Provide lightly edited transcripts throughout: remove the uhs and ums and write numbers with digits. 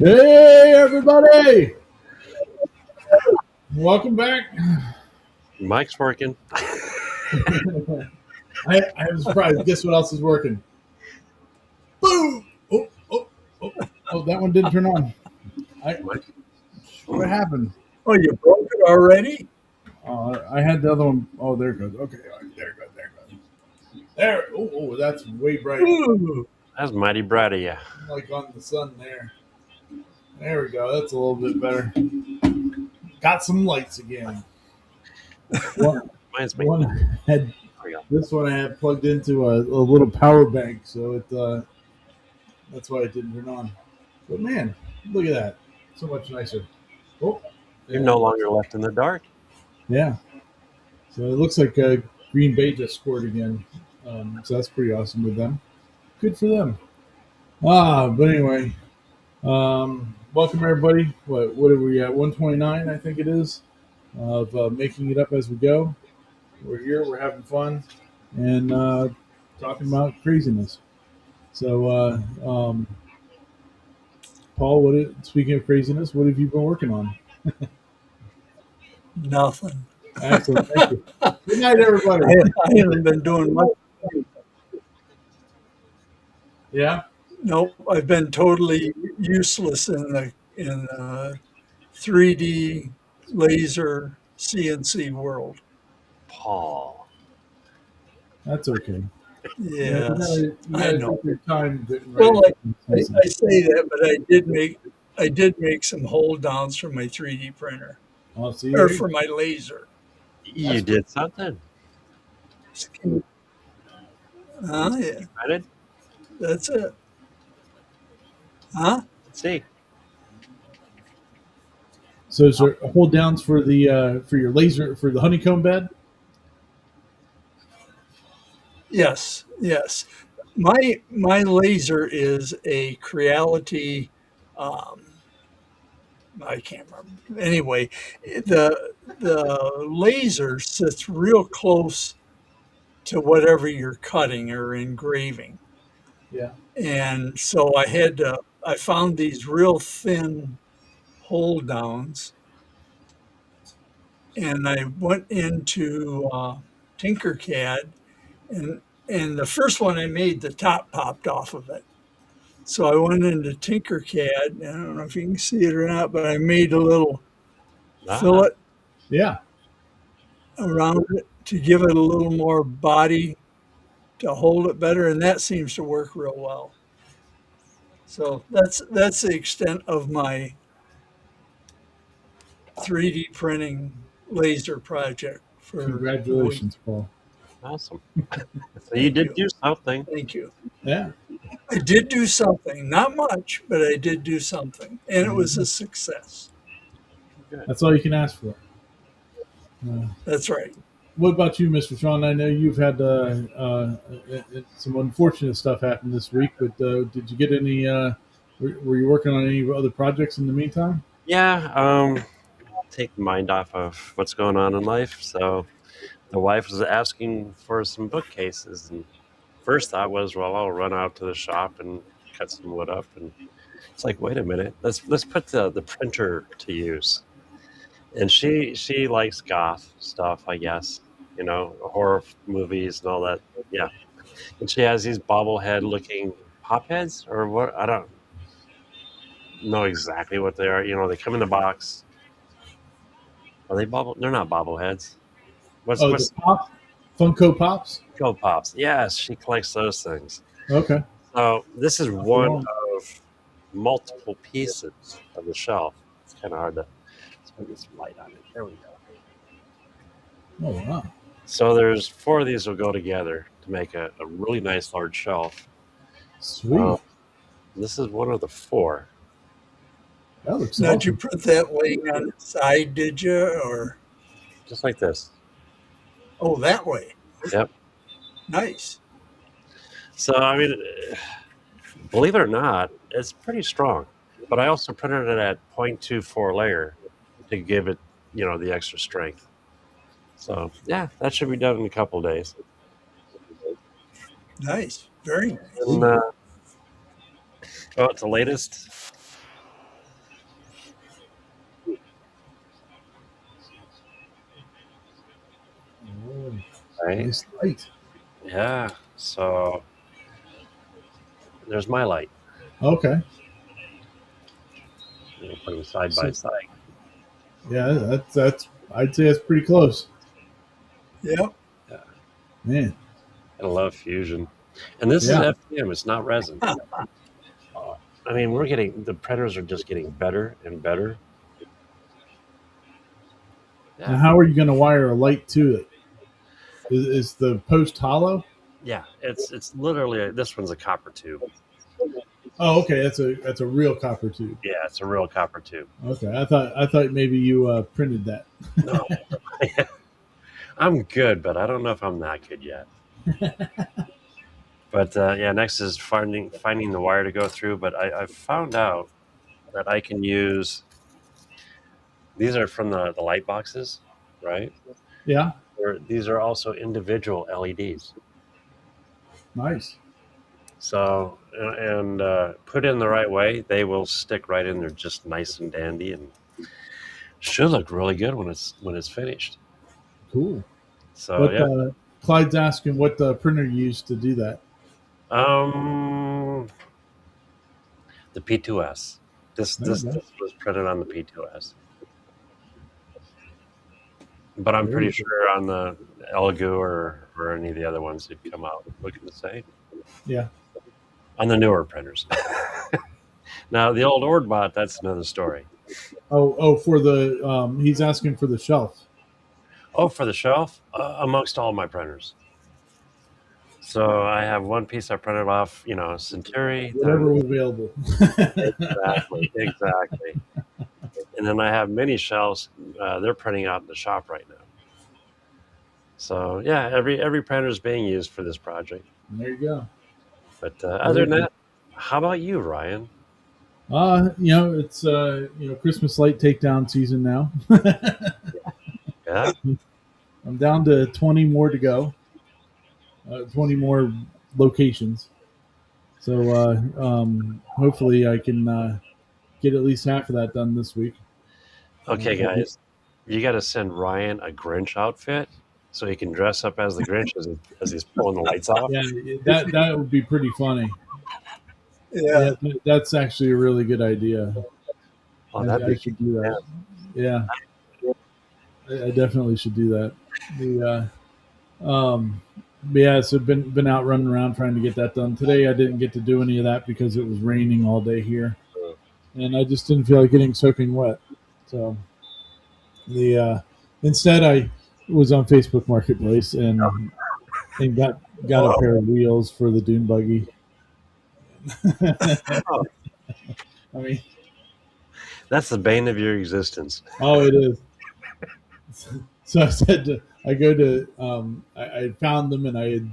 Hey, everybody! Welcome back. Mike's working. I was surprised. Guess what else is working? Boom! Oh, that one didn't turn on. Mike. What happened? Oh, you broke it already? I had the other one. Oh, there it goes. Okay, there it goes. There it goes. There. Oh, that's way bright. Ooh, That's mighty bright of you. Like on the sun there. There we go. That's a little bit better. Got some lights again. Mine's me. One had There we go. this one I had plugged into a little power bank, so that's why it didn't turn on. But man, look at that. So much nicer. Oh, You're no longer left in the dark. yeah. So it looks like Green Bay just scored again. So that's pretty awesome with them. Good for them. But anyway, welcome everybody. What are we at? 129, I think it is, of making it up as we go. We're here. We're having fun and talking about craziness. So, Paul, speaking of craziness, what have you been working on? nothing. Excellent. Thank you. Good night, everybody. I haven't been doing much. Yeah. Nope, I've been totally useless in 3D laser CNC world. Paul. That's okay. Yeah, Yes, you I gotta know. take your time getting ready. Well, I say that, but I did make some hold downs for my 3D printer I'll see or you. for my laser. You did something. Yeah, Ready? that's it. Huh? Let's see. So, is there hold downs for your laser for the honeycomb bed? Yes, yes. My laser is a Creality. Um, I can't remember. Anyway, the laser sits real close to whatever you're cutting or engraving, Yeah. and so I found these real thin hold downs, and I went into Tinkercad, and and the first one I made, the top popped off of it. So I went into Tinkercad. I don't know if you can see it or not, but I made a little Ah, fillet Yeah. around it to give it a little more body to hold it better, and that seems to work real well. So that's the extent of my 3D printing laser project for the week. Congratulations, Paul. awesome. So you Thank did you. do something. Thank you. Yeah. I did do something, not much, but I did do something, and it was a success. Good. That's all you can ask for. Uh, That's right. what about you, Mr. Sean? I know you've had some unfortunate stuff happen this week, but did you get any? Were you working on any other projects in the meantime? Yeah. Take the mind off of what's going on in life. So the wife was asking for some bookcases, and first thought was, well, I'll run out to the shop and cut some wood up. And it's like, wait a minute, let's put the printer to use. And she likes goth stuff, I guess, horror movies and all that. Yeah, and she has these bobblehead looking pop heads or what? I don't know exactly what they are. They come in the box. Are they bobble? They're not bobbleheads. What's Oh, the what's pops, Funko Pops. Go Pops? Yes, she collects those things. Okay. So this is Nothing one wrong. of multiple pieces of the shelf. It's kind of hard to. Let's put some light on it. There we go. Oh wow. So there's four of these will go together to make a really nice large shelf. Sweet. This is one of the four. That looks Now, did you awesome. print that laying on its side, did you? Or, Just like this. oh, that way. Yep. Nice. So, I mean, believe it or not, it's pretty strong. But I also printed it at 0.24 layer to give it, the extra strength. So, yeah, that should be done in a couple of days. Nice. Very nice. And, it's the latest. Oh, right? nice light. Yeah. So there's my light. Okay. Put them side by So side. yeah, that's I'd say that's pretty close. Yep. Yeah. Man. I love fusion. And this is Yeah. FDM, it's not resin. I mean, the printers are just getting better and better. Now, Yeah. how are you going to wire a light to it? Is the post hollow? Yeah. It's literally, this one's a copper tube. Oh, okay. That's a real copper tube. Yeah. It's a real copper tube. Okay. I thought maybe you printed that. No, I'm good, but I don't know if I'm that good yet. But yeah, next is finding the wire to go through. But I found out that I can use, these are from the light boxes, right? Yeah. These are also individual LEDs. Nice. So, and put in the right way, they will stick right in there, just nice and dandy, and should look really good when it's finished. Cool. So What yeah, Clyde's asking what the printer you used to do that. um, the P2S. This There you this go. this was printed on the P2S, but I'm pretty Very good. sure on the Elegoo or any of the other ones that come out looking the same Yeah. on the newer printers. Now the old Ordbot, that's another story. Oh, for the he's asking for the shelf. Oh, for the shelf, amongst all my printers. So I have one piece I printed off, Centauri. Whatever Then was available. exactly. And then I have mini shelves. They're printing out in the shop right now. So yeah, every printer is being used for this project. There you go. But other than that, how about you, Ryan? It's Christmas light takedown season now. Yeah. I'm down to 20 more to go. 20 more locations. So hopefully I can get at least half of that done this week. Okay, guys, you got to send Ryan a Grinch outfit so he can dress up as the Grinch as he's pulling the lights off. Yeah, that would be pretty funny. Yeah. That's actually a really good idea. Oh, I should do that. Yeah, I definitely should do that. So been out running around trying to get that done. Today I didn't get to do any of that because it was raining all day here, and I just didn't feel like getting soaking wet. So instead I was on Facebook Marketplace and got a pair of wheels for the dune buggy. I mean, that's the bane of your existence. Oh, it is. So I said, I found them and I had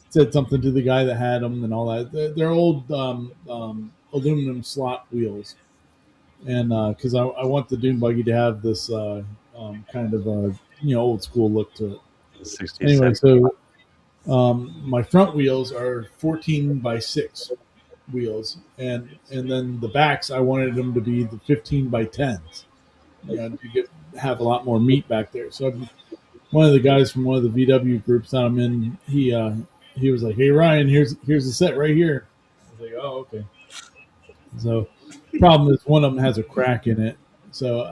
said something to the guy that had them and all that. They're old aluminum slot wheels, and because I want the dune buggy to have this kind of old school look to it. 60s, Anyway, so my front wheels are 14 by 6 wheels, and then the backs I wanted them to be the 15 by 10s. To have a lot more meat back there. So one of the guys from one of the VW groups that I'm in, he was like, "Hey Ryan, here's the set right here." I was like, "Oh, okay." So the problem is one of them has a crack in it. So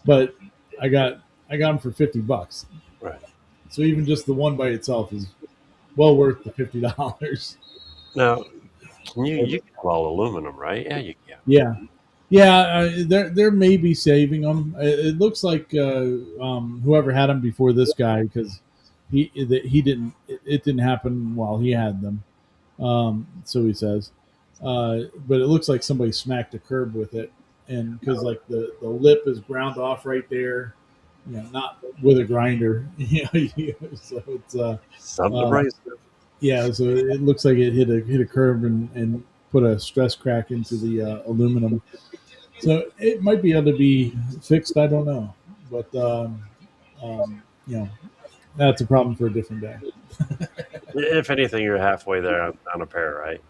but I got them for $50. Right. So even just the one by itself is well worth the $50. Now, you can have all aluminum, right? Yeah, you can. Yeah, they're maybe saving them. It looks like whoever had them before this guy, because he didn't. It didn't happen while he had them. So he says, but it looks like somebody smacked a curb with it, and because like the lip is ground off right there, not with a grinder. So it's something abrasive. Yeah, so it looks like it hit a curb and put a stress crack into the aluminum. So it might be able to be fixed. I don't know, but that's a problem for a different day. If anything, you're halfway there on a pair, right?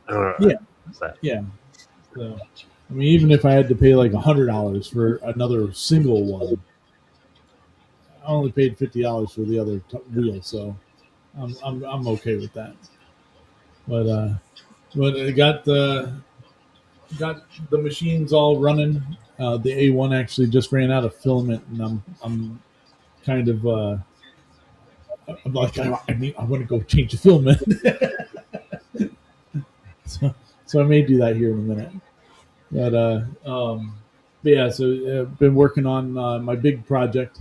Yeah. So, I mean, even if I had to pay like $100 for another single one, I only paid $50 for the other wheel, so I'm okay with that. But I got the machines all running. The A1 actually just ran out of filament, and I'm kind of I'm like I want to go change the filament. so I may do that here in a minute. But but yeah, so been working on my big project,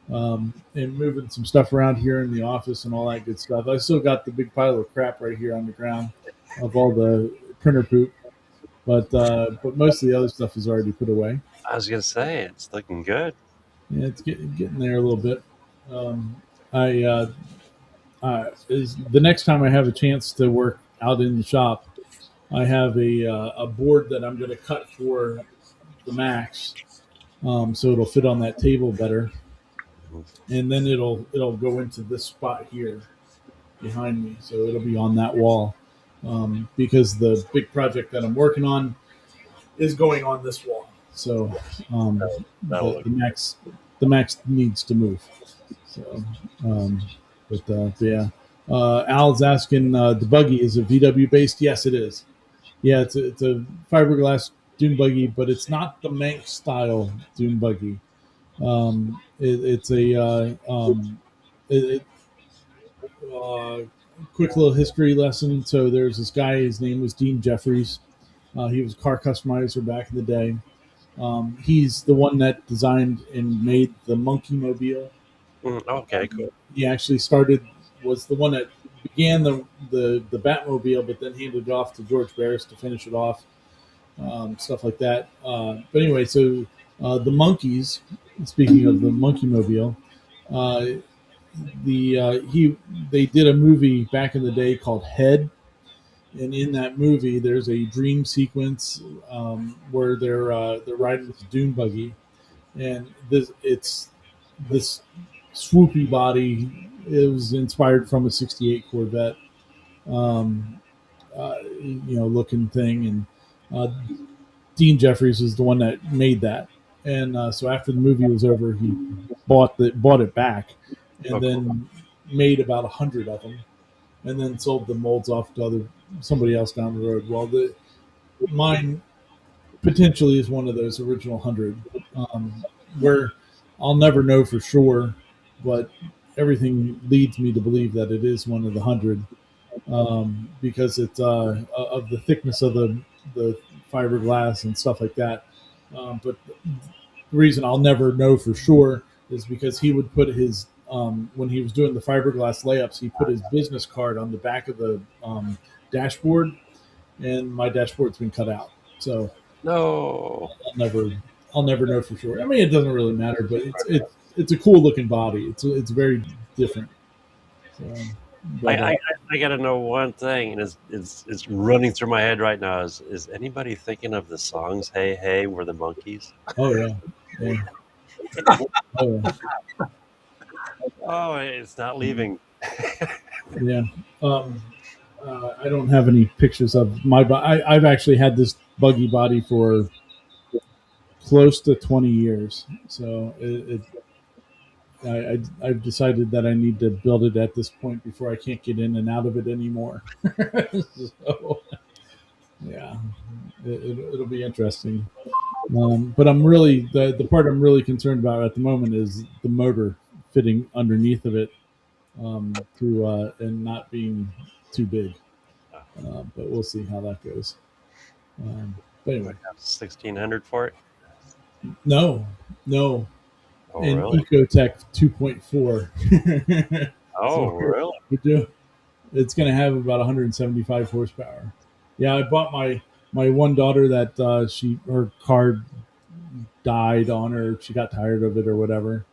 and moving some stuff around here in the office and all that good stuff. I still got the big pile of crap right here on the ground of all the printer poop, but most of the other stuff is already put away. I was gonna say it's looking good. Yeah, it's getting there a little bit. Um, I is the next time I have a chance to work out in the shop, I have a board that I'm going to cut for the Max, so it'll fit on that table better, and then it'll go into this spot here behind me, so it'll be on that wall, because the big project that I'm working on is going on this wall. So That'll look. The Max needs to move. So, um, but yeah, Al's asking, the buggy is it VW based? Yes, it is. Yeah, it's a fiberglass dune buggy, but it's not the Manx style dune buggy. It's a it, uh, quick little history lesson. So there's this guy. His name was Dean Jeffries. He was a car customizer back in the day. He's the one that designed and made the Monkey Mobile. Okay, cool. He actually started was the one that began the Batmobile, but then handed it off to George Barris to finish it off, stuff like that. But anyway, so the monkeys. Speaking of the Monkey Mobile, uh, he they did a movie back in the day called Head, and in that movie, there's a dream sequence, where they're riding this dune buggy, and this swoopy body. It was inspired from a '68 Corvette, um, looking thing, and uh, Dean Jeffries is the one that made that. And so after the movie was over, he bought it back, and Oh, cool. then made about 100 of them, and then sold the molds off to somebody else down the road. Well, mine potentially is one of those original 100, where I'll never know for sure, but everything leads me to believe that it is one of the 100, because it's of the thickness of the fiberglass and stuff like that. But the reason I'll never know for sure is because he would put his when he was doing the fiberglass layups, he put his business card on the back of the dashboard, and my dashboard's been cut out. So No. I'll never I'll never know for sure. I mean, it doesn't really matter, but it's a cool looking body. It's very different. So, but I got to know one thing, and it's running through my head right now. Is anybody thinking of the songs "Hey Hey, We're the Monkeys"? oh yeah, yeah, oh Oh, it's not leaving. yeah. I don't have any pictures of my. I've actually had this buggy body for close to 20 years. So I've decided that I need to build it at this point before I can't get in and out of it anymore. So yeah, it'll be interesting. But I'm really the part I'm really concerned about at the moment is the motor fitting underneath of it, and not being too big. But we'll see how that goes. But anyway, 1600 for it. no, no, Oh, and really? Ecotech 2.4. Oh, So really? we do. It's going to have about 175 horsepower. Yeah, I bought my one daughter that her car died on her. She got tired of it or whatever.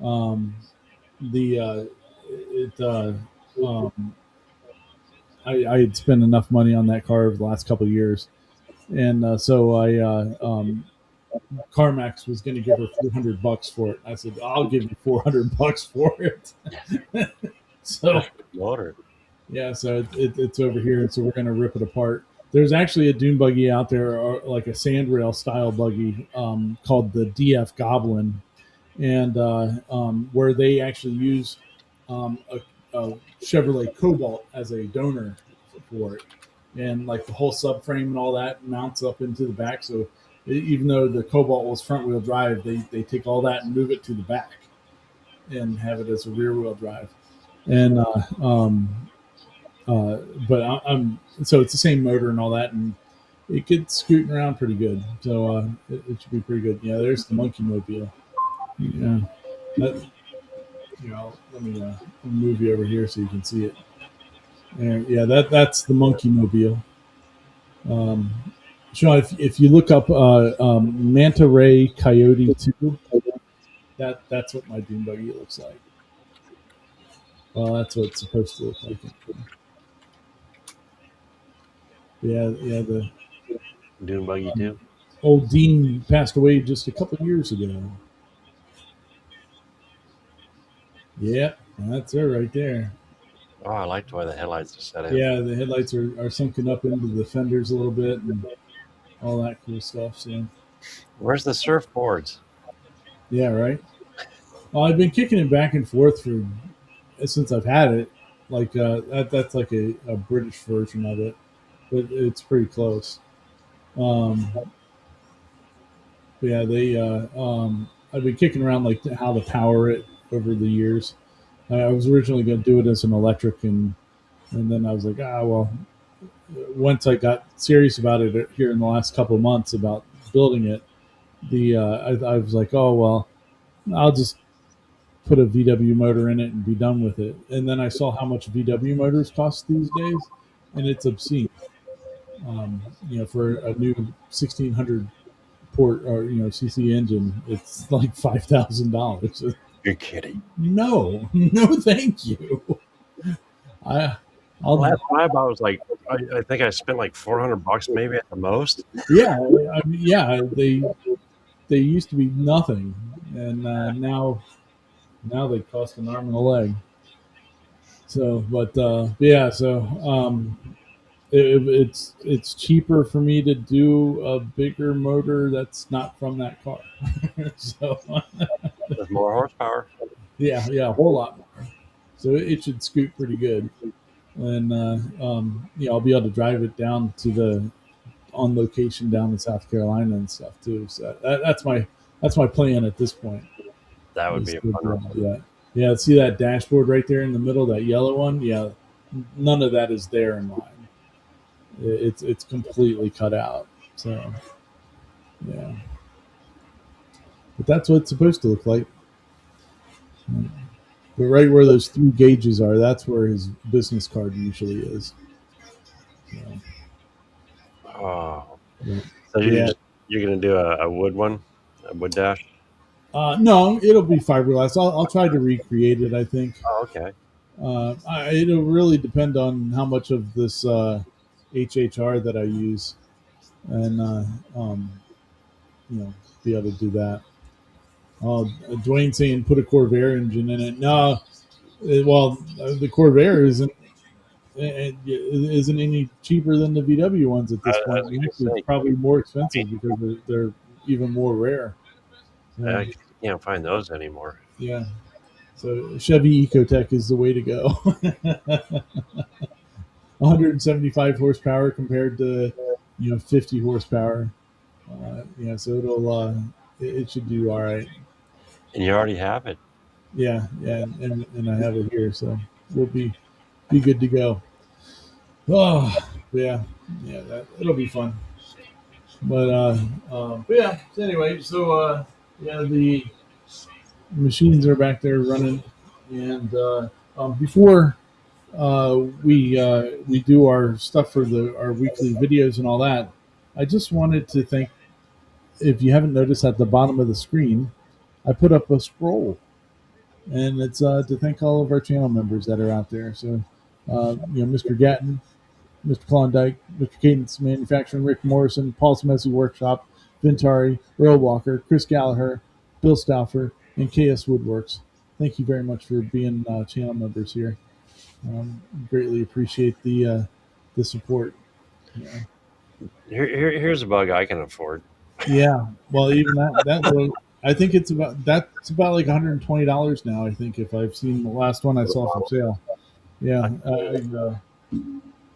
Um, the it I had spent enough money on that car over the last couple of years, and so CarMax was going to give her $400 for it. I said, I'll give you $400 for it. So Motor. yeah, so it's over here, and so we're going to rip it apart. There's actually a dune buggy out there, or like a sandrail style buggy, called the DF Goblin, and where they actually use a Chevrolet Cobalt as a donor for it, and like the whole subframe and all that mounts up into the back. So even though the Cobalt was front wheel drive, they take all that and move it to the back and have it as a rear wheel drive. And uh, but I'm so it's the same motor and all that, and it gets scooting around pretty good. So it should be pretty good. Yeah, there's the Monkey Mobile. Yeah, that, let me move you over here so you can see it. And yeah, that's the Monkey Mobile. Um, Sean, if you look up Manta Ray Coyote 2, that's what my dune buggy looks like. Well, that's what it's supposed to look like. Yeah, yeah. The Dune buggy too. old Dean passed away just a couple of years ago. Yeah, that's her right there. Oh, I like the way the headlights are set in. Yeah, the headlights are sunken up into the fenders a little bit and all that cool stuff. So Where's the surfboards? yeah, right. Well, I've been kicking it back and forth for since I've had it. Like that's like a British version of it, but it's pretty close. Um, but yeah, I've been kicking around like how to power it over the years. I was originally going to do it as an electric, and then I was like, well. Once I got serious about it here in the last couple of months about building it, I was like, oh well, I'll just put a VW motor in it and be done with it. And then I saw how much VW motors cost these days, and it's obscene. For a new 1600 port or CC engine, it's like $5,000. You're kidding. No, no, thank you. I, The I'll last time I was like, I think I spent like $400 maybe at the most. yeah, yeah. They used to be nothing, and now they cost an arm and a leg. So, but yeah, so it's cheaper for me to do a bigger motor that's not from that car. So With more horsepower. yeah, a whole lot more. So it should scoot pretty good, and I'll be able to drive it down to the on location down in South Carolina and stuff too. So that's my plan at this point. That would Is be a to fun do one. all that. Yeah, see that dashboard right there in the middle, that yellow one? Yeah, none of that is there in mine. It's completely cut out. So yeah, but that's what it's supposed to look like. But right where those three gauges are, that's where his business card usually is. So, Oh, yeah. so Yeah. you're gonna do a wood one, a wood dash? No, it'll be fiberglass. I'll try to recreate it. I think Oh, okay. it'll really depend on how much of this HHR that I use, and be able to do that. Dwayne saying put a Corvair engine in it. No, the Corvair isn't any cheaper than the VW ones at this I point. was And gonna actually, it's say, probably more expensive because they're even more rare. So, I can't find those anymore. yeah. So Chevy Ecotec is the way to go. 175 horsepower compared to 50 horsepower. So it should do all right. And you already have it. Yeah, and I have it here, so we'll be good to go. Oh, yeah, it'll be fun. But yeah. So anyway, yeah, the machines are back there running, and before we do our stuff for our weekly videos and all that, I just wanted to thank. If you haven't noticed, at the bottom of the screen, I put up a scroll, and it's to thank all of our channel members that are out there. So, Mr. Gatton, Mr. Klondike, Mr. Cadence Manufacturing, Rick Morrison, Paul's Messy Workshop, Vintari, Earl Walker, Chris Gallagher, Bill Stauffer, and KS Woodworks. Thank you very much for being channel members here. Greatly appreciate the support. Here's a bug I can afford. Yeah, well, even that I think it's about that's about like $120 now. I think if I've seen the last one I saw for sale. Yeah,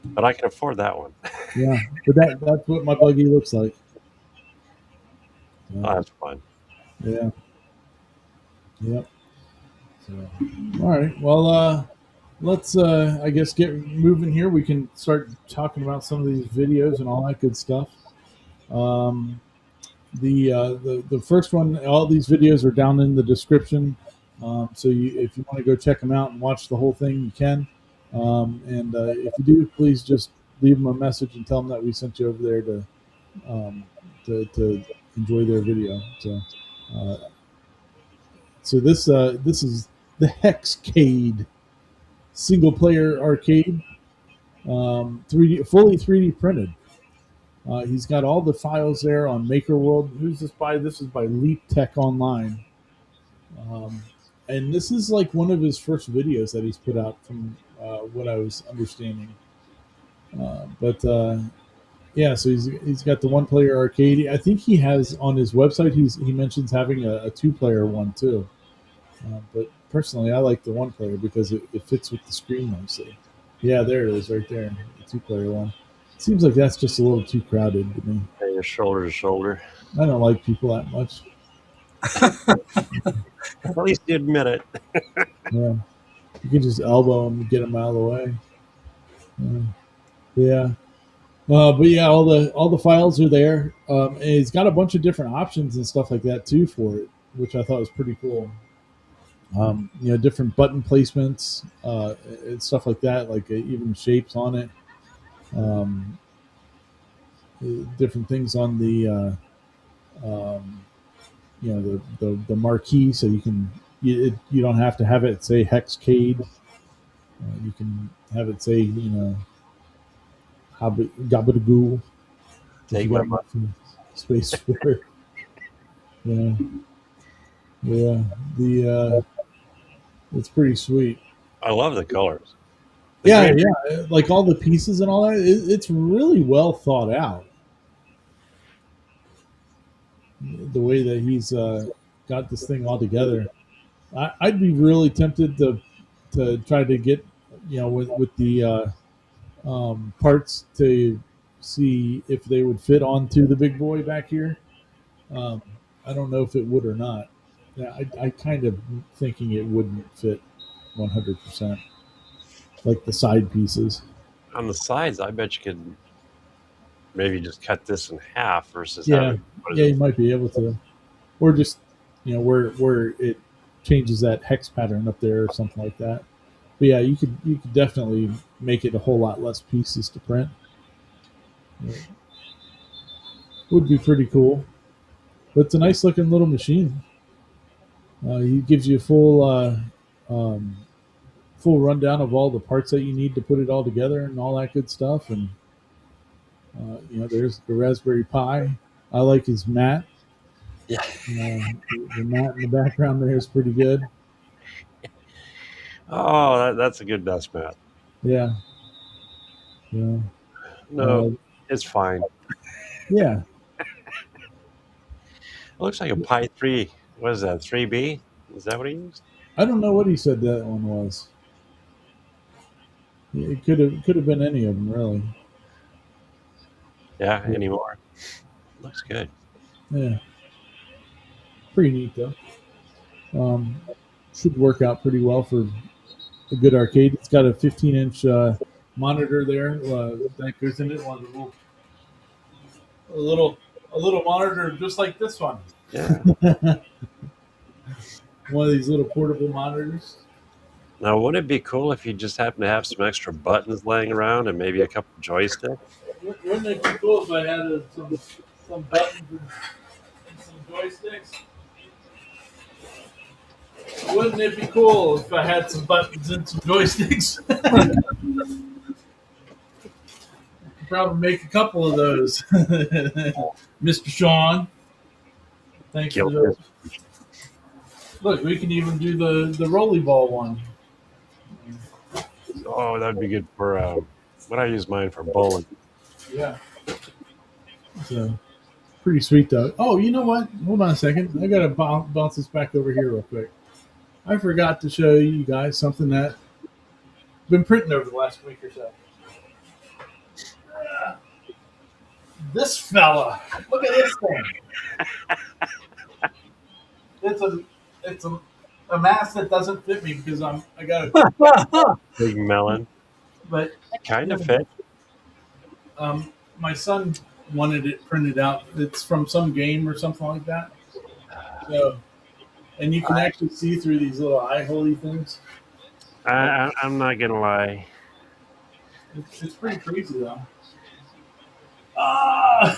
But I can afford that one. yeah. But that's what my buggy looks like. Oh, So, that's fun. yeah, yep. So, all right. Well, let's I guess get moving here. We can start talking about some of these videos and all that good stuff. Um, the first one, all these videos are down in the description. So if you want to go check them out and watch the whole thing, you can. And if you do, please just leave them a message and tell them that we sent you over there um, to enjoy their video. Uh, so this is the Hexcade single player arcade, 3D, fully 3D printed. He's got all the files there on Maker World. Who's this by? This is by Leap Tech Online. Um, and this is like one of his first videos that he's put out, from what I was understanding. But yeah, so he's got the one player arcade. I think he has on his website. He mentions having a two player one too. But personally, I like the one player because it fits with the screen nicely. Yeah, there it is, right there, the two player one. Seems like that's just a little too crowded to me. And you're shoulder to shoulder. I don't like people that much. At least you admit it. Yeah, you can just elbow them and get them out of the way. Yeah. But yeah, all the files are there. And it's got a bunch of different options and stuff like that too for it, which I thought was pretty cool. Different button placements and stuff like that, like even shapes on it. Um, Different things on um, the marquee, so you don't have to have it say Hexcade. You can have it say Gabadagoo if Take you my got money. enough space for it. Yeah, yeah. The It's pretty sweet. I love the colors. The Yeah, green. yeah. Like all the pieces and all that, it's really well thought out. The way that he's got this thing all together, I'd be really tempted to try to get with the parts to see if they would fit onto the big boy back here. Um, I don't know if it would or not. Yeah, I kind of thinking it wouldn't fit 100%, like the side pieces. On the sides, I bet you could maybe just cut this in half versus Yeah, having, what is yeah, it? you might be able to, or just where it changes that hex pattern up there or something like that. But yeah, you could definitely make it a whole lot less pieces to print. It would be pretty cool. But it's a nice looking little machine. He gives you a um, full rundown of all the parts that you need to put it all together and all that good stuff. And there's the Raspberry Pi. I like his mat. Yeah. The mat in the background there is pretty good. Oh, that's a good dust mat. Yeah, yeah, No, uh, it's fine. yeah. It looks like a Pi 3. What is that, 3B? Is that what he used? I don't know what he said that one was. It could have been any of them really. Yeah, Yeah, anymore. Looks good. yeah. Pretty neat though. Um, should work out pretty well for a good arcade. It's got a 15-inch monitor there that goes in it. A little a little monitor just like this one. Yeah. One of these little portable monitors. Now, wouldn't it be cool if you just happen to have some extra buttons laying around and maybe a couple joysticks? Wouldn't it be cool if I had some buttons and some joysticks? Wouldn't it be cool if I had some buttons and some joysticks? Could probably make a couple of those, Mr. Sean. Thanks for Guilty. those. Look, we can even do the rolly ball one. Oh, that'd be good for what I use mine for bowling. Yeah. So Pretty sweet though. Oh, you know what? Hold on a second. I gotta bounce this back over here real quick. I forgot to show you guys something that I've been printing over the last week or so. This fella. Look at this thing. It's a mask that doesn't fit me because I got a Big melon. but Kind of fit. my son wanted it printed out. It's from some game or something like that. So, and you can actually see through these little eye holy things. I'm not gonna lie. It's pretty crazy though. Ah!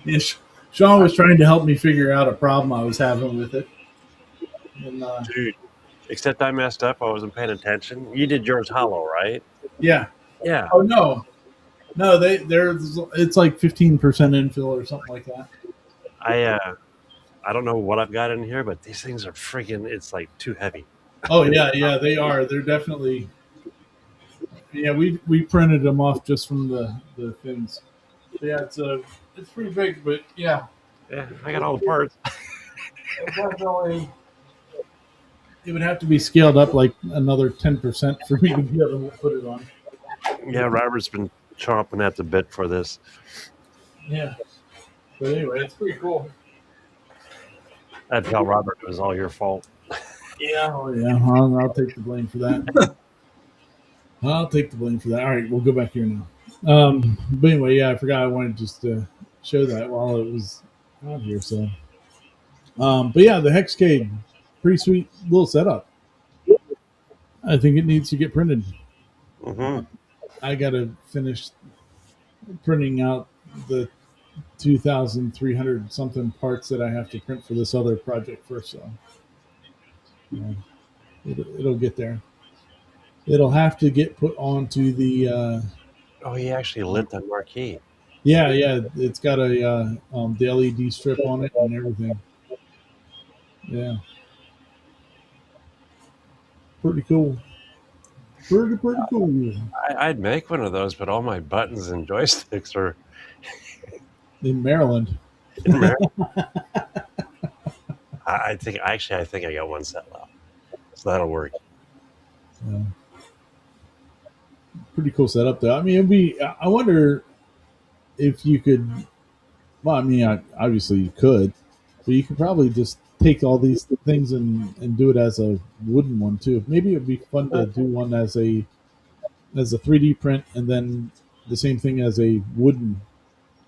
Yes, Sean was trying to help me figure out a problem I was having with it. And Dude, except I messed up. I wasn't paying attention. You did yours hollow, right? yeah. Yeah. Oh no, there's it's like 15% infill or something like that. I don't know what I've got in here, but these things are freaking. It's like too heavy. Oh yeah, they are. They're definitely. Yeah, we printed them off just from the things. Yeah, it's pretty big, but yeah, Yeah, I got all the parts. it definitely. It would have to be scaled up like another 10% for me to be able to put it on. Yeah, Robert's been chomping at the bit for this. Yeah, but anyway, it's pretty cool. I'd tell Robert it was all your fault. Yeah, oh yeah, I'll take the blame for that. I'll take the blame for that. All right, we'll go back here now. But anyway, yeah, I forgot I wanted just to show that while it was out here. So, but yeah, the Hexcade, pretty sweet little setup. I think it needs to get printed. Mm-hmm. I got to finish printing out the 2,300 something parts that I have to print for this other project first. So, yeah, it'll get there. It'll have to get put onto the. Oh, he actually lit that marquee. Yeah, it's got a the LED strip on it and everything. Yeah, pretty cool. Pretty cool. I'd make one of those, but all my buttons and joysticks are In Maryland. in America. I think I got one set left, so that'll work. Yeah. Pretty cool setup though. I mean, it'd be. I wonder if you could. Well, I mean, obviously you could, but you could probably just take all these things and do it as a wooden one too. Maybe it'd be fun to do one as a 3D print and then the same thing as a wooden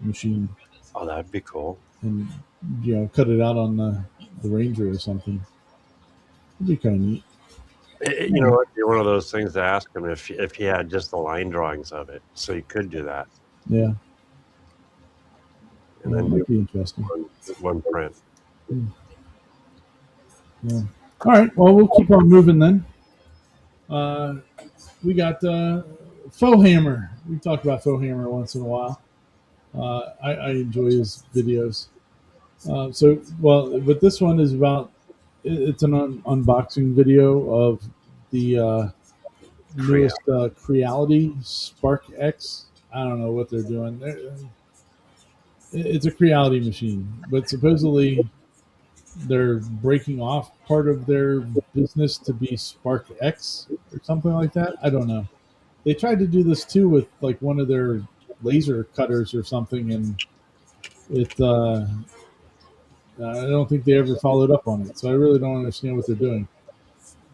machine. Oh, that'd be cool. And cut it out on the Ranger or something. It'd be kind of neat. You know, it'd be one of those things to ask him if he had just the line drawings of it, so he could do that. Yeah. And That then might do be interesting. one print. Yeah. All right. Well, we'll keep on moving then. We got Faux Hammer. We talk about Faux Hammer once in a while. I enjoy his videos. But this one is about. It's an unboxing video of the newest Creality Spark X. I don't know what they're doing. It's a Creality machine, but supposedly they're breaking off part of their business to be Spark X or something like that. I don't know. They tried to do this too with like one of their laser cutters or something, and it. I don't think they ever followed up on it, so I really don't understand what they're doing.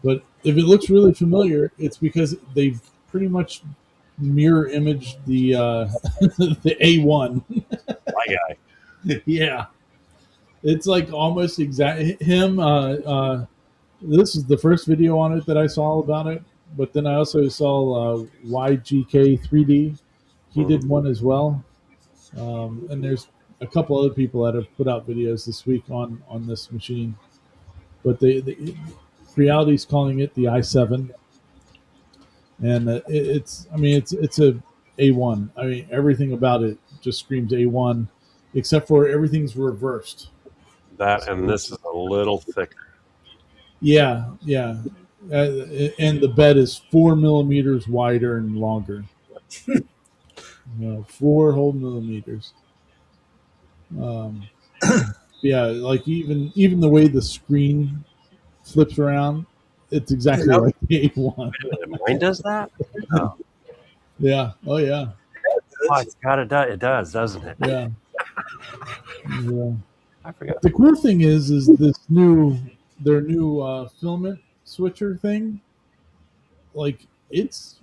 But if it looks really familiar, it's because they've pretty much mirror imaged the the A1. My guy. Yeah, it's like almost exact him. This is the first video on it that I saw about it, but then I also saw YGK 3D. He did one as well, and there's a couple other people that have put out videos this week on this machine. But Reality's calling it the i7, and it's a A1. I mean, everything about it just screams A1, except for everything's reversed. That and this is a little thicker. Yeah. And the bed is 4 millimeters wider and longer. 4 whole millimeters. Um, yeah, like even the way the screen flips around, it's exactly Yep. like the A1. Mine does that? Oh, Yeah. Oh yeah. oh it's got it does, doesn't it? Yeah. Yeah. I forgot. The cool thing is their new filament switcher thing. Like it's,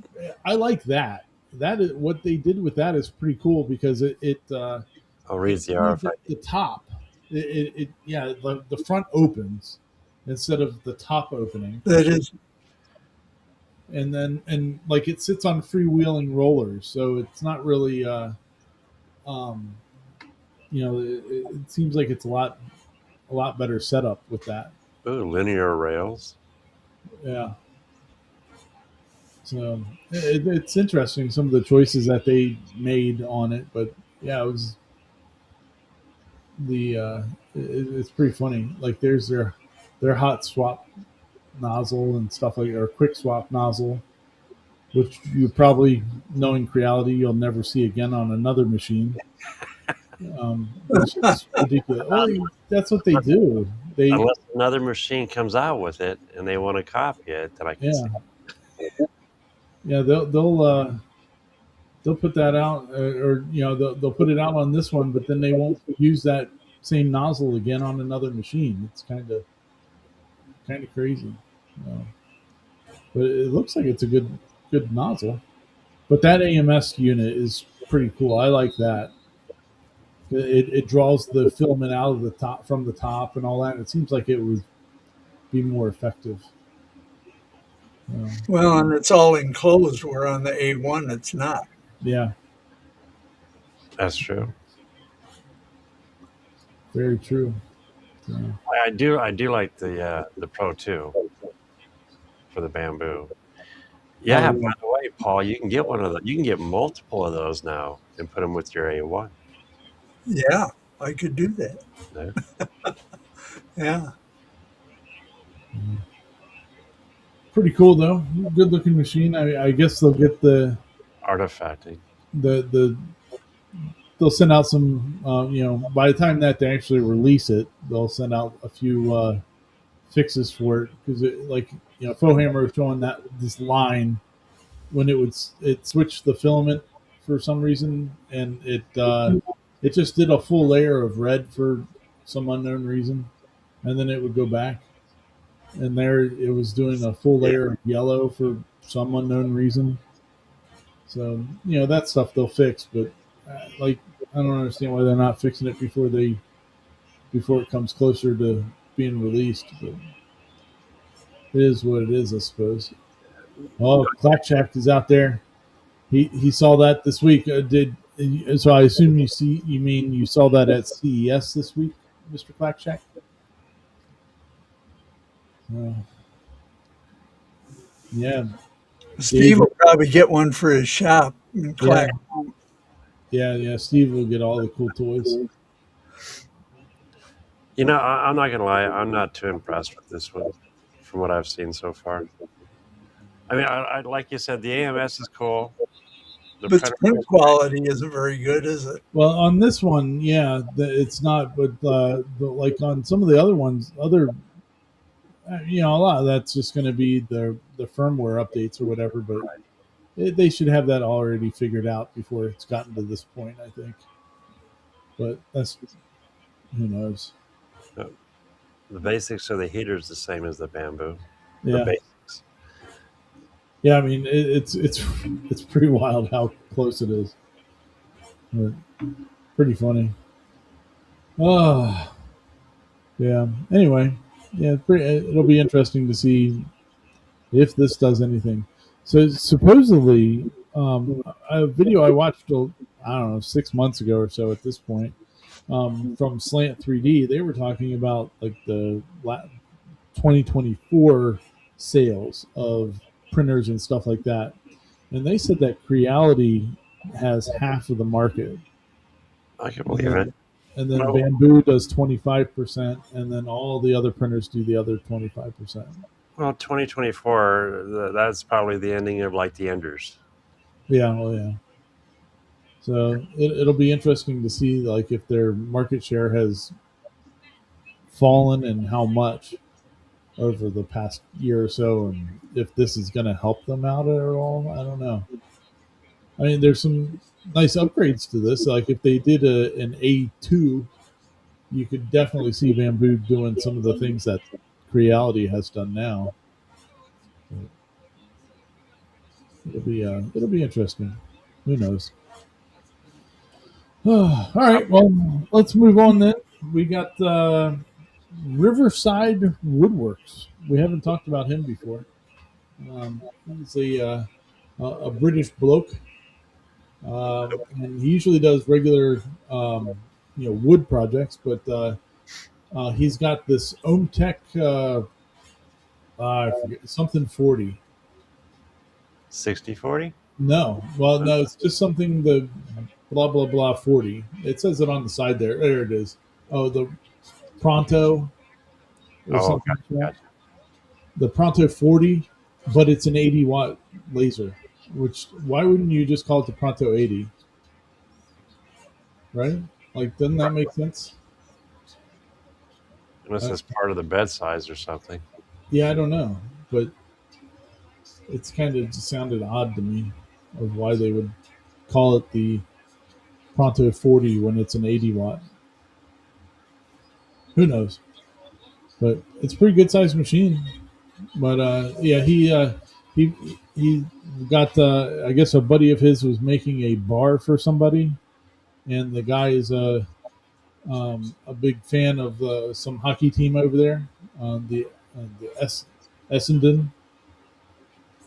I like that. That is what they did with that is pretty cool because I'll it read the means that RFID. the top, yeah, the front opens instead of the top opening, That is, and then and like it sits on freewheeling rollers, so it's not really um, it seems like it's a lot better setup with that. Ooh, linear rails. Yeah, so it's interesting some of the choices that they made on it, but yeah, it was it's pretty funny. Like there's their hot swap nozzle and stuff like, or quick swap nozzle, which you probably, knowing Creality, you'll never see again on another machine. It's just ridiculous. Well, that's what they do. They, Unless another machine comes out with it and they want to copy it, then I can yeah, see. yeah, they'll put that out, or they'll put it out on this one, but then they won't use that same nozzle again on another machine. It's kind of crazy, you know. But it looks like it's a good nozzle. But that AMS unit is pretty cool. I like that. It draws the filament out of the top from the top and all that. It seems like it would be more effective. Um, well, and it's all enclosed, where on the A1 it's not. yeah, That's true. very true. Yeah. I do like the Pro 2 for the bamboo. Oh Yeah, by yeah, the way, Paul, you can get one of the you can get multiple of those now and put them with your A1. Yeah, I could do that. Yeah. Yeah. pretty cool though. Good looking machine. I guess they'll get Artifacting. the they'll send out some. By the time that they actually release it, they'll send out a few fixes for it because like Fohammer was showing that this line when it switched the filament for some reason, and it just did a full layer of red for some unknown reason, and then it would go back, and there it was doing a full Yeah. layer of yellow for some unknown reason. So that stuff they'll fix, but like I don't understand why they're not fixing it before it comes closer to being released. But it is what it is, I suppose. Oh, Clackjack is out there. He saw that this week. Did so? I assume you mean you saw that at CES this week, Mr. Clackjack? Uh, yeah, Steve Dave. will probably get one for his shop in Yeah, Clack. yeah. Steve will get all the cool toys. I'm not gonna lie, I'm not too impressed with this one from what I've seen so far. I mean, I like you said, the AMS is cool. The But the Predator print is great. quality isn't very good, is it? Well, on this one, yeah, it's not. But like on some of the other ones, a lot of that's just going to be the firmware updates or whatever. But they should have that already figured out before it's gotten to this point, I think. But that's, who knows. Uh, The basics of the heater is the same as the bamboo. The Yeah, basics. yeah. I mean, it's pretty wild how close it is. But pretty funny. Oh, yeah. Anyway, yeah. It'll be interesting to see if this does anything. So supposedly, a video I watched, I don't know, 6 months ago or so at this point, from Slant 3D, they were talking about like the 2024 sales of printers and stuff like that, and they said that Creality has half of the market, I can and believe then it. Well, Bamboo does 25%, and then all the other printers do the other 25%. well, 2024, that's probably the ending of like the Enders. Yeah, well, yeah. So it'll be interesting to see like if their market share has fallen and how much over the past year or so, and if this is going to help them out at all. I don't know. I mean, there's some nice upgrades to this. Like if they did an A2, you could definitely see Bamboo doing some of the things that Creality has done now. It'll be interesting. Who knows? All right, well, let's move on then. We got Riverside Woodworks. We haven't talked about him before. He's a British bloke, and he usually does regular wood projects, but he's got this Omtech I forget something 40. 60/40? No, well, no, it's just something the blah blah blah 40. It says it on the side there. There it is. Oh, the Pronto or Oh, something gotcha, like that. gotcha. The Pronto 40, but it's an 80-watt laser. Which why wouldn't you just call it the Pronto 80? Right? Like, doesn't that make sense? Unless it's part of the bed size or something. Yeah, I don't know, but it's kind of just sounded odd to me of why they would call it the Pronto 40 when it's an 80-watt. Who knows? But it's a pretty good sized machine. But yeah, he he got I guess a buddy of his was making a bar for somebody, and the guy is a big fan of some hockey team over there, the Essendon.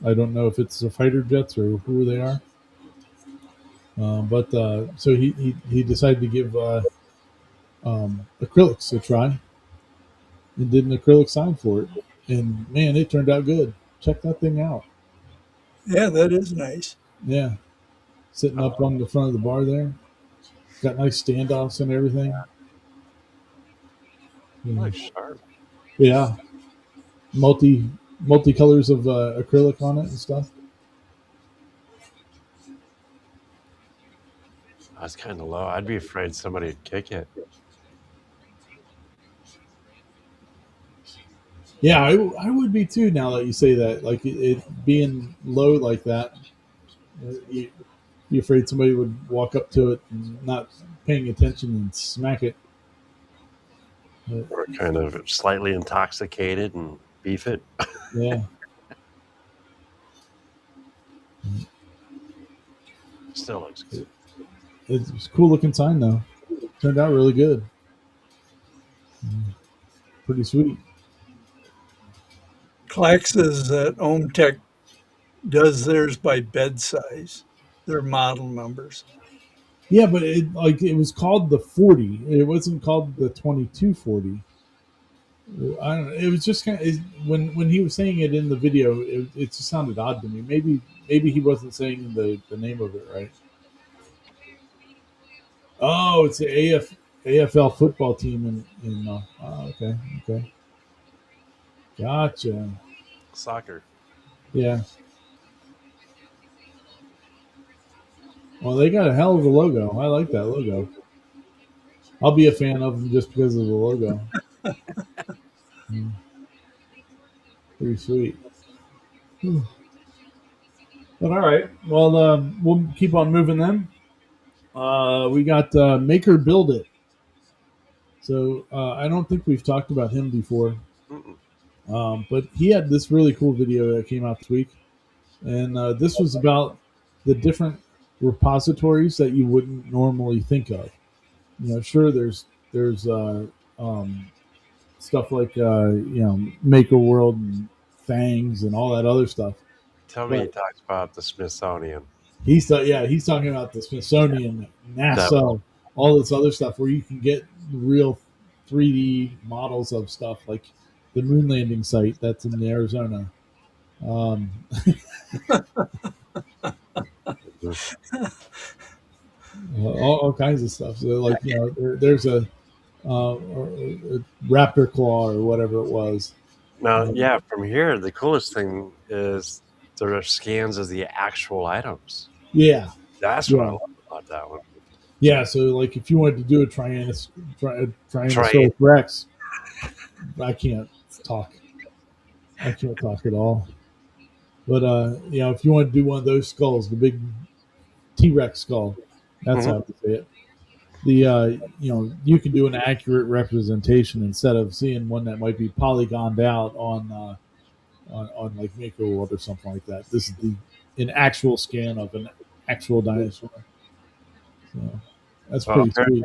I don't know if it's the fighter jets or who they are. But so he decided to give acrylics a try and did an acrylic sign for it. And man, it turned out good. Check that thing out. Yeah, that is nice. Yeah, sitting up on the front of the bar there. Got nice standoffs and everything. Really sharp. Yeah, multi colors of acrylic on it and stuff. That's kind of low. I'd be afraid somebody would kick it. Yeah, I would be too. Now that you say that, like it being low like that, you be afraid somebody would walk up to it and not paying attention and smack it. Or kind of slightly intoxicated and beef it. Yeah. Still looks good. It's a cool looking sign though. Turned out really good. Pretty sweet. Clack says that OhmTech does theirs by bed size, their model numbers. Yeah, but it was called the 40. It wasn't called the 2240. I don't know. It was just kind of when he was saying it in the video, it just sounded odd to me. Maybe he wasn't saying the name of it right. Oh, it's the AFL football team in okay, okay. Gotcha. Soccer. Yeah. Well, they got a hell of a logo. I like that logo. I'll be a fan of them just because of the logo. Pretty sweet. But all right. Well, we'll keep on moving then. We got Maker Build It. So I don't think we've talked about him before, but he had this really cool video that came out this week, and this was about the different repositories that you wouldn't normally think of. You know, sure, there's stuff like Maker World and Fangs and all that other stuff. Tell me he But talks about the Smithsonian. he's talking about the Smithsonian, NASA, all this other stuff where you can get real 3D models of stuff like the moon landing site that's in Arizona. Um, all kinds of stuff. So like there's a raptor claw or whatever it was. Now, yeah, from here, the coolest thing is there are scans of the actual items. Yeah, That's what I yeah. love about that one. Yeah, so like if you wanted to do a Try it. Tyrannosaurus Rex, I can't talk. I can't talk at all. But if you want to do one of those skulls, the big T Rex skull, that's Mhm. how to say it. The you can do an accurate representation instead of seeing one that might be polygoned out on like Mako World or something like that. This is an actual scan of an actual dinosaur. So that's Well, pretty sweet.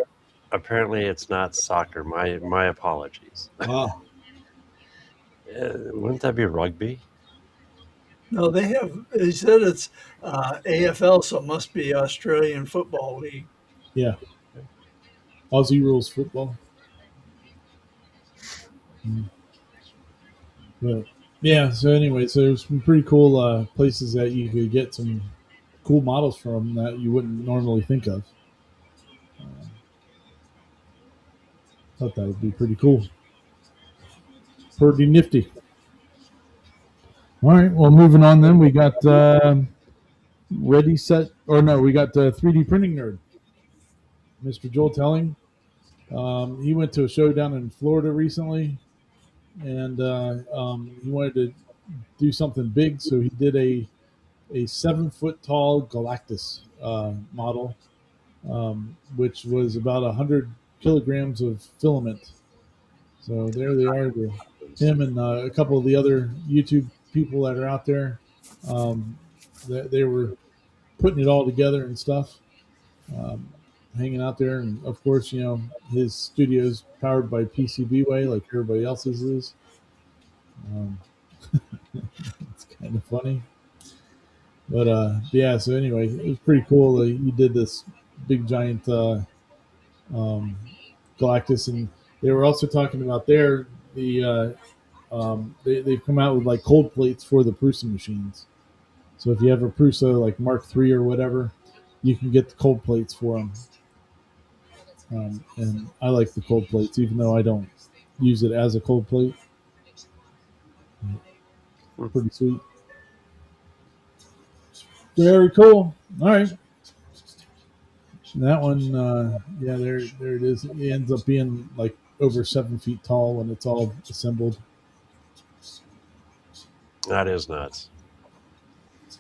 apparently it's not soccer. My apologies. Ah, Wouldn't that be rugby? No, they said it's AFL, so it must be Australian Football League. yeah, Aussie rules football. Mm. But yeah, so anyway, so there's some pretty cool places that you could get some cool models from that you wouldn't normally think of. Thought that would be pretty cool. Pretty nifty. All right, well, moving on then, we got Ready, Set, or no, we got 3D Printing Nerd, Mr. Joel Telling. He went to a show down in Florida recently, and he wanted to do something big, so he did a 7 foot tall Galactus model, which was about 100 kilograms of filament. So there they are, him and a couple of the other YouTube people that are out there. Um, they were putting it all together and stuff, um, hanging out there. And of course, his studio's powered by PCBWay like everybody else's is. Um, it's kind of funny. But yeah, so anyway, it was pretty cool. He did this big giant um, Galactus, and they were also talking about they've come out with like cold plates for the Prusa machines. So if you have a Prusa like Mark III or whatever, you can get the cold plates for them. And I like the cold plates, even though I don't use it as a cold plate. Pretty sweet. Very cool. All right. And that one, yeah, there it is. It ends up being like over 7 feet tall when it's all assembled. That is nuts.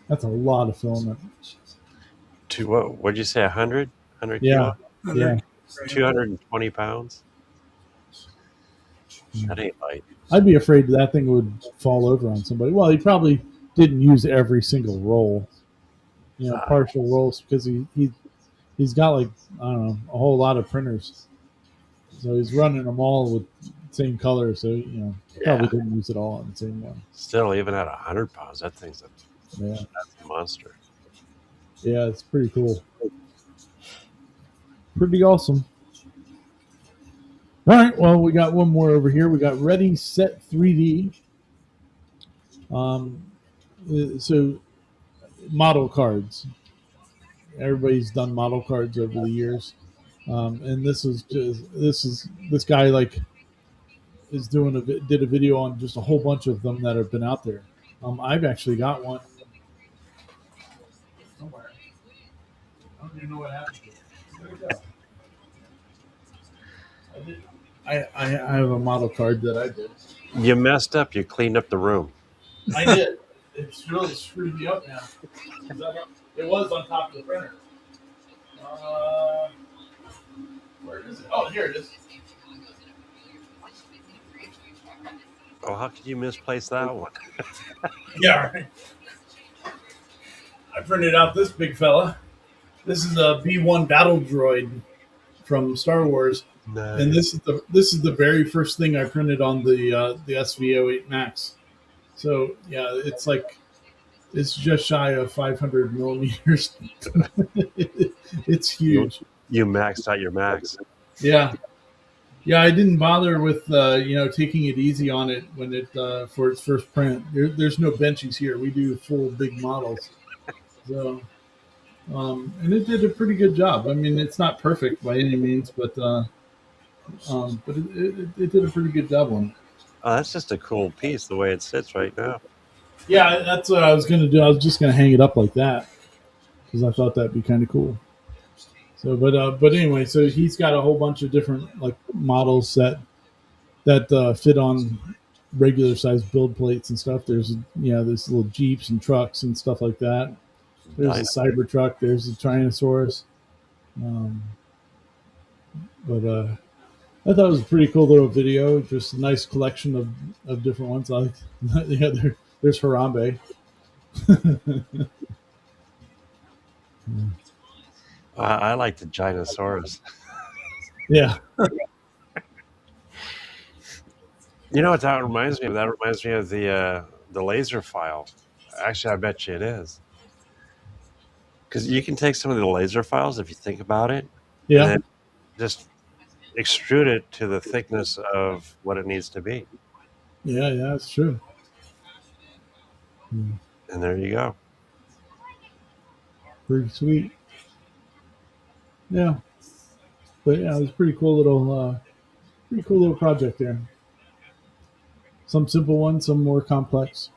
That's a lot of filament. To what? What'd you say? 100? 100 Yeah, kilo? yeah. 220 pounds? That ain't light. I'd be afraid that thing would fall over on somebody. Well, he probably didn't use every single roll, partial rolls, because he's got like, I don't know, a whole lot of printers. So he's running them all with the same color. So, probably didn't use it all on the same one. Still, even at 100 pounds, that thing's Yeah. that's a monster. Yeah, it's pretty cool. Pretty awesome. All right, well, we got one more over here. We got Ready, Set 3D. So model cards. Everybody's done model cards over the years, and this guy like is did a video on just a whole bunch of them that have been out there. I've actually got one somewhere. I don't even know what happened to it. Where'd it go? I have a model card that I did. You messed up. You cleaned up the room. I did. It's really screwed me up now. It was on top of the printer. Where is it? Oh, here it is. Oh, how could you misplace that one? Yeah, right. I printed out this big fella. This is a B-1 battle droid from Star Wars, Nice. and this is the very first thing I printed on the SV08 Max. So yeah, it's just shy of 500 millimeters. It's huge. You maxed out your max. Yeah. Yeah, I didn't bother with taking it easy on it when it for its first print. There's no benchies here. We do full big models, so and it did a pretty good job. I mean, it's not perfect by any means, but it did a pretty good job on it. Oh, that's just a cool piece the way it sits right now. Yeah, that's what I was going to do. I was just going to hang it up like that because I thought that'd be kind of cool. But anyway, so he's got a whole bunch of different like models that fit on regular size build plates and stuff. There's little Jeeps and trucks and stuff like that. There's a Cybertruck. There's a Tyrannosaurus. Um, but I thought it was a pretty cool little video. Just a nice collection of different ones. Like yeah, there's Harambe. I like the Ginosaurus. Yeah. You know what that reminds me of? That reminds me of the laser file. Actually, I bet you it is. Because you can take some of the laser files, if you think about it, and Yeah. then just extrude it to the thickness of what it needs to be. Yeah. Yeah. That's true. And there you go. Pretty sweet. Yeah. But yeah, it was a pretty cool little project there. Some simple ones, some more complex.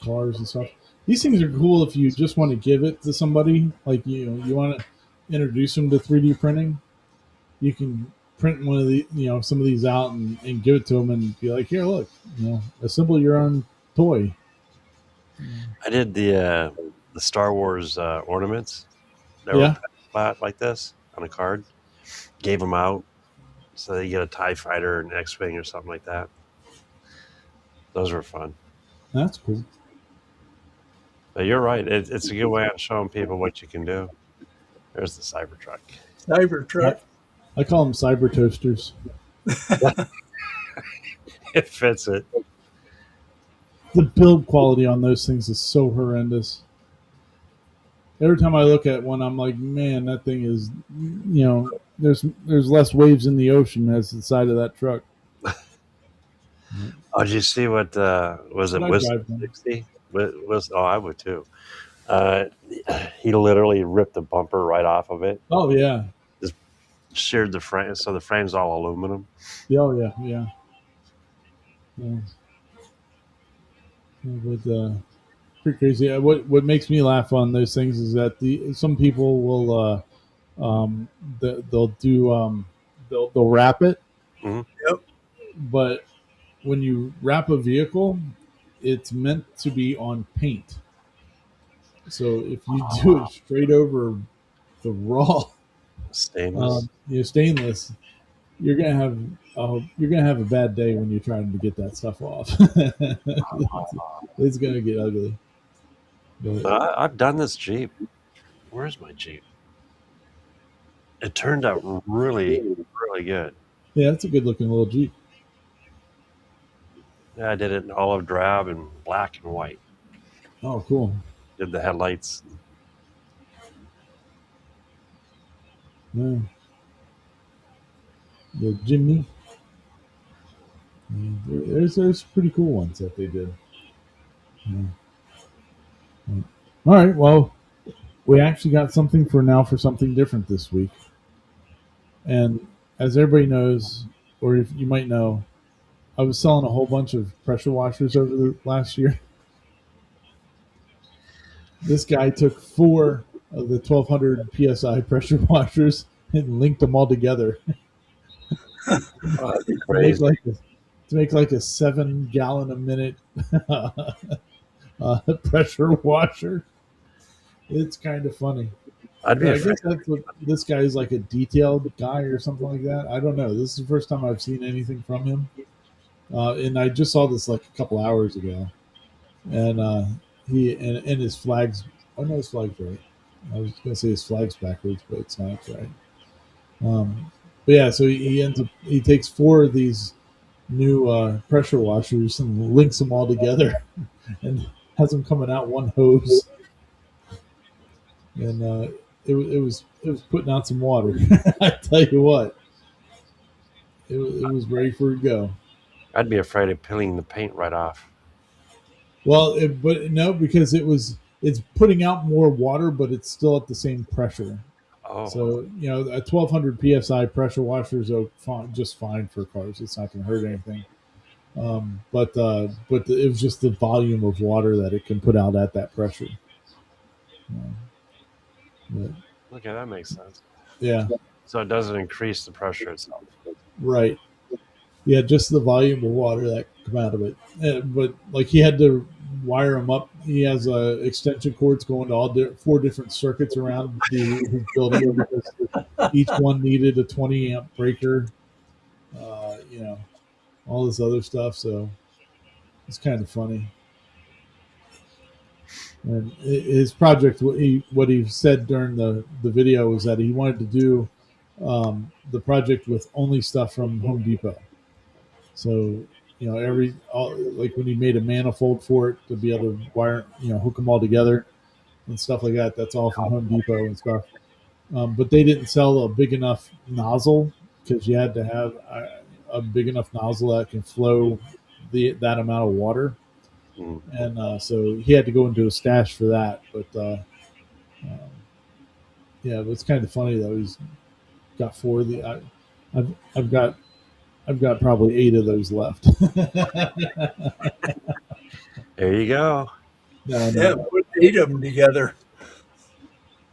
Cars and stuff. These things are cool if you just want to give it to somebody. Like you want to introduce them to 3D printing. You can print one of the some of these out and give it to them and be like, here, look, assemble your own toy. I did the Star Wars ornaments that Yeah. were like this on a card. Gave them out so that you get a TIE fighter, an X-wing, or something like that. Those were fun. That's cool. But you're right. It's a good way of showing people what you can do. There's the Cybertruck. Cybertruck. I call them cyber toasters. It fits it. The build quality on those things is so horrendous. Every time I look at one, I'm like, man, that thing is, there's less waves in the ocean as the side of that truck. Oh, did you see what was it? Wisdom 60? I would too. He literally ripped the bumper right off of it. Oh yeah. Just sheared the frame, so the frame's all aluminum. Oh yeah, yeah. Yeah. But pretty crazy. What makes me laugh on those things is that some people will they'll do they'll wrap it. Mm-hmm. Yep. But when you wrap a vehicle, it's meant to be on paint. So if you do it straight over the raw stainless, stainless, you're gonna have a bad day when you're trying to get that stuff off. It's gonna get ugly. But I've done this Jeep. Where's my Jeep? It turned out really, really good. Yeah, it's a good looking little Jeep. Yeah, I did it in olive drab and black and white. Oh, cool. Did the headlights. Yeah. The Jimny. Yeah, there's pretty cool ones that they did. Yeah. All right, well, we actually got something for something different this week. And as everybody knows, or if you might know, I was selling a whole bunch of pressure washers over the last year. This guy took 4 of the 1200 psi pressure washers and linked them all together. That'd be crazy. To make like a 7 gallon a minute pressure washer. It's kind of funny. I guess that's what this guy is, like a detailed guy or something like that. I don't know. This is the first time I've seen anything from him. And I just saw this like a couple hours ago. And he and his flags. Oh no, his flag's right. I was going to say his flag's backwards, but it's not right. But yeah, so he takes 4 of these new pressure washers and links them all together, and has them coming out one hose. And it was putting out some water. I tell you what, it was ready for it to go. I'd be afraid of peeling the paint right off. Well, but no, because it's putting out more water, but it's still at the same pressure. Oh. So a 1200 psi pressure washer is just fine for cars. It's not going to hurt anything. But it was just the volume of water that it can put out at that pressure. But, Okay, that makes sense. yeah, So it doesn't increase the pressure itself. right. Yeah, just the volume of water that come out of it. But like he had to wire them up. He has extension cords going to all 4 different circuits around his building because each one needed a 20 amp breaker. You know, all this other stuff. So it's kind of funny. And his project, what he said during the video was that he wanted to do the project with only stuff from Home Depot. So like when he made a manifold for it to be able to wire, hook them all together and stuff like that. That's all from Home Depot and stuff. But they didn't sell a big enough nozzle because you had to have a big enough nozzle that can flow that amount of water. Mm. And so he had to go into a stash for that. But um, yeah, it's kind of funny though. He's got 4 of the. I've got probably 8 of those left. There you go. No, Yeah, no. put 8 of them together.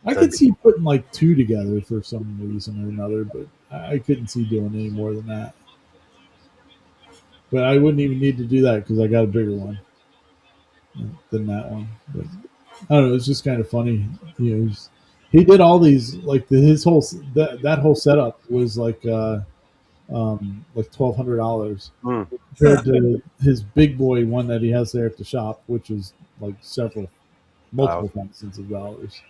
I could see putting like 2 together for some reason or another, but I couldn't see doing any more than that. But I wouldn't even need to do that because I got a bigger one than that one. But I don't know. It's just kind of funny. He did all these his whole that whole setup was like $1,200 Mm. compared to his big boy one that he has there at the shop, which is like multiple thousands of dollars.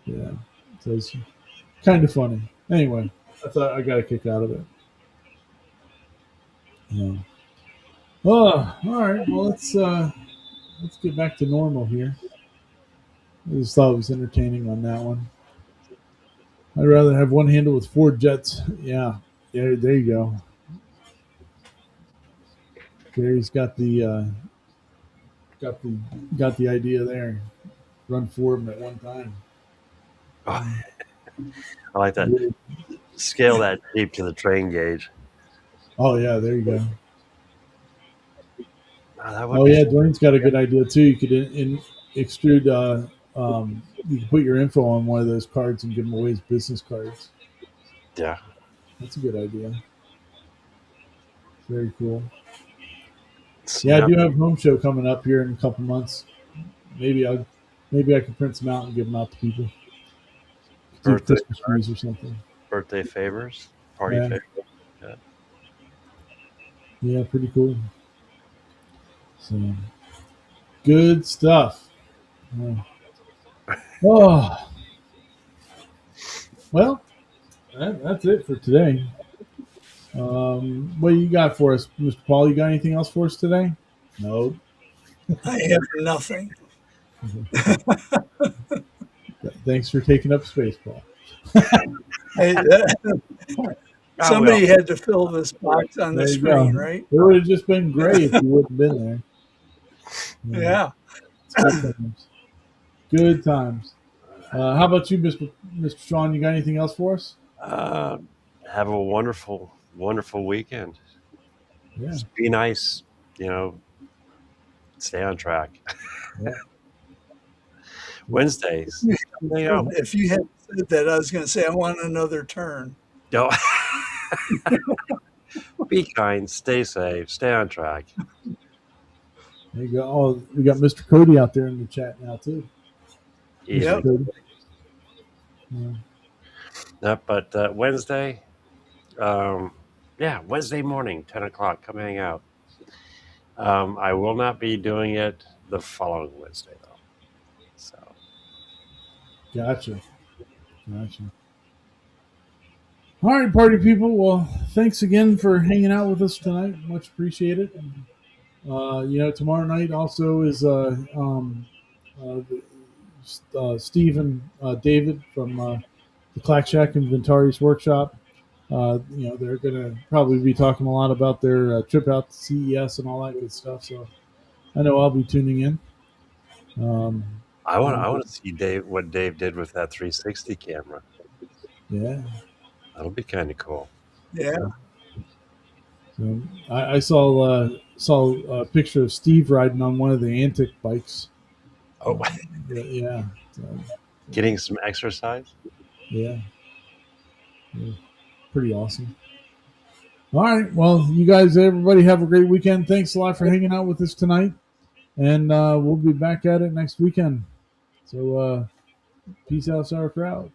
Yeah, so it's kind of funny. Anyway, I thought I got a kick out of it. Yeah. Oh, all right. Well, let's get back to normal here. I just thought it was entertaining on that one. I'd rather have one handle with 4 jets. Yeah, there you go. Gary's got the got the idea there. Run 4 of them at one time. Oh, I like that. Scale that deep to the train gauge. Oh yeah, there you go. Oh, Yeah, Dwayne's got a good idea too. You could extrude. You can put your info on one of those cards and give them away as business cards. Yeah, that's a good idea. Very cool. So, yeah, I do have a home show coming up here in a couple months. Maybe I can print some out and give them out to people. Do Christmas trees or something. Birthday favors, party favors. Yeah, pretty cool. So good stuff. Oh, well, that's it for today. What do you got for us, Mr. Paul? You got anything else for us today? No. I have nothing. Thanks for taking up space, Paul. Hey, somebody had to fill this box on the screen, right? It would have just been great if you wouldn't have been there. Yeah. It's good times. Good times. How about you, Mr. Sean? You got anything else for us? Have a wonderful, wonderful weekend. Yeah. Just be nice, stay on track. Yeah. Wednesdays. If you had said that, I was going to say, I want another turn. No. Be kind, stay safe, stay on track. There you go. Oh, we got Mr. Cody out there in the chat now, too. Yeah. Yeah. But Wednesday, Wednesday morning, 10 o'clock, come hang out. I will not be doing it the following Wednesday, though. So. Gotcha. All right, party people. Well, thanks again for hanging out with us tonight. Much appreciated. Tomorrow night also is Steve and David from the Clack Shack and Ventari's Workshop. They're going to probably be talking a lot about their trip out to CES and all that good stuff. So I know I'll be tuning in. I want to see what Dave did with that 360 camera. Yeah, that'll be kind of cool. Yeah. So I saw a picture of Steve riding on one of the Antic bikes. Oh, Yeah. So, getting some exercise. yeah. Yeah. Pretty awesome. All right. Well, you guys, everybody have a great weekend. Thanks a lot for hanging out with us tonight. And we'll be back at it next weekend. So peace out, sauerkraut.